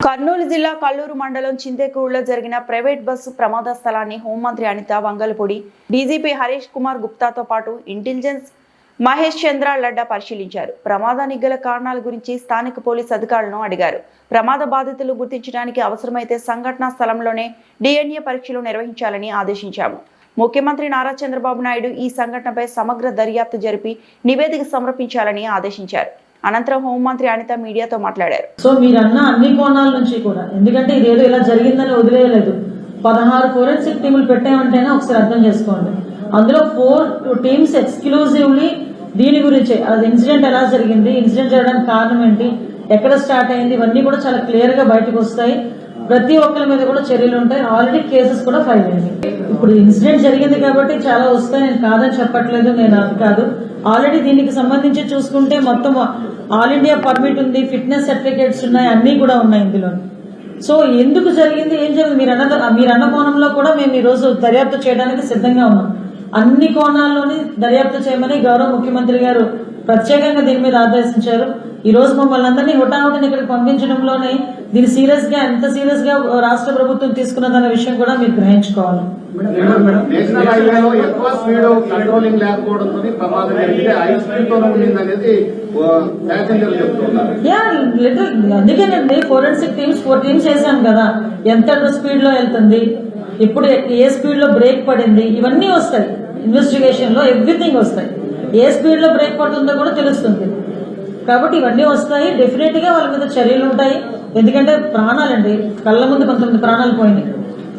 కర్నూలు జిల్లా కల్లూరు మండలం చింతేకూరులో జరిగిన ప్రైవేట్ బస్సు ప్రమాద స్థలాన్ని హోంమంత్రి అనిత వంగలపూడి, డీజీపీ హరీష్ కుమార్ గుప్తాతో పాటు ఇంటెలిజెన్స్ మహేష్ చంద్ర లడ్డా పరిశీలించారు. ప్రమాదానికి గల కారణాల గురించి స్థానిక పోలీసు అధికారులను అడిగారు. ప్రమాద బాధితులు గుర్తించడానికి అవసరమైతే సంఘటనా స్థలంలోనే DNA పరీక్షలు నిర్వహించాలని ఆదేశించాము. ముఖ్యమంత్రి నారా చంద్రబాబు నాయుడు ఈ సంఘటనపై సమగ్ర దర్యాప్తు జరిపి నివేదిక సమర్పించాలని ఆదేశించారు. అనంతరం హోంమంత్రి అనిత మీడియాతో మాట్లాడారు. సో మీరన్న అన్ని కోణాల నుంచి కూడా, ఎందుకంటే ఇదేదో ఇలా జరిగిందని వదిలేయలేదు. 16 ఫోరెన్సిక్ టీములు పెట్టామంటేనే ఒకసారి అర్థం చేసుకోండి. అందులో 4 టీమ్స్ ఎక్స్క్లూజివ్లీ దీని గురించి, అది ఇన్సిడెంట్ ఎలా జరిగింది, ఇన్సిడెంట్ జరగడానికి కారణం ఏంటి, ఎక్కడ స్టార్ట్ అయింది, ఇవన్నీ కూడా చాలా క్లియర్ గా బయటకు వస్తాయి. ప్రతి ఒక్కరి మీద కూడా చర్యలు ఉంటాయి. ఆల్రెడీ కేసెస్ కూడా ఫైల్ అయింది. ఇప్పుడు ఇన్సిడెంట్ జరిగింది కాబట్టి చాలా వస్తాయి, నేను కాదని చెప్పట్లేదు, నేను అది కాదు. ఆల్రెడీ దీనికి సంబంధించి చూసుకుంటే మొత్తం ఆల్ ఇండియా పర్మిట్ ఉంది, ఫిట్నెస్ సర్టిఫికేట్స్ ఉన్నాయి, అన్ని కూడా ఉన్నాయి ఇందులో. సో ఎందుకు జరిగింది, ఏం జరిగింది, మీరన్న కోణంలో కూడా మేము ఈ రోజు దర్యాప్తు చేయడానికి సిద్ధంగా ఉన్నాం. అన్ని కోణాల్లోని దర్యాప్తు చేయమని గౌరవ ముఖ్యమంత్రి గారు ప్రత్యేకంగా దీని మీద ఆదేశించారు. ఈ రోజు మమ్మల్ని అందరినీ హుటాహుటిని ఇక్కడికి పంపించడంలోనే దీన్ని సీరియస్ గా, ఎంత సీరియస్ గా రాష్ట్ర ప్రభుత్వం తీసుకున్నదన్న విషయం కూడా మీరు గ్రహించుకోవాలి. అందుకేనండి ఫోరెన్సిక్ టీమ్స్ 4 టీమ్స్ వేసాం కదా, ఎంత స్పీడ్ లో వెళ్తుంది, ఇప్పుడు ఏ స్పీడ్ లో బ్రేక్ పడింది, ఇవన్నీ వస్తాయి. ఇన్వెస్టిగేషన్ లో ఎవ్రీథింగ్ వస్తాయి. ఏ స్పీడ్ లో బ్రేక్ పడుతుందో కూడా తెలుస్తుంది. కాబట్టి ఇవన్నీ వస్తాయి. డెఫినెట్ గా వాళ్ళ మీద చర్యలు ఉంటాయి. ఎందుకంటే ప్రాణాలండి, కళ్ళ ముందు 19 ప్రాణాలు పోయినాయి.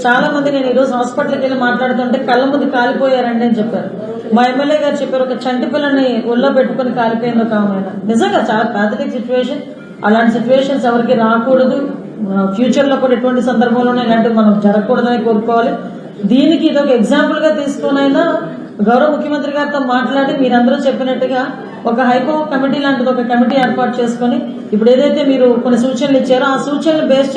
చాలా మంది, నేను ఈరోజు హాస్పిటల్కి వెళ్ళి మాట్లాడుతుంటే కళ్ళ ముందు కాలిపోయారండి అని చెప్పారు. మా ఎమ్మెల్యే గారు చెప్పారు, ఒక చంటి పిల్లని ఒళ్ళో పెట్టుకుని కాలిపోయింది ఒక ఆమె. నిజంగా చాలా పాథటిక్ సిచ్యువేషన్. అలాంటి సిచ్యువేషన్స్ ఎవరికి రాకూడదు. ఫ్యూచర్ లో కూడా ఎటువంటి సందర్భంలోనే ఇలాంటివి మనం జరగకూడదని కోరుకోవాలి. దీనికి ఇది ఒక ఎగ్జాంపుల్ గా తీసుకునైనా గౌరవ ముఖ్యమంత్రి గారితో మాట్లాడి మీరందరూ చెప్పినట్టుగా ఒక హైకో కమిటీ లాంటిది ఒక కమిటీ ఏర్పాటు చేసుకుని, ఇప్పుడు ఏదైతే మీరు కొన్ని సూచనలు ఇచ్చారో ఆ సూచనలు బేస్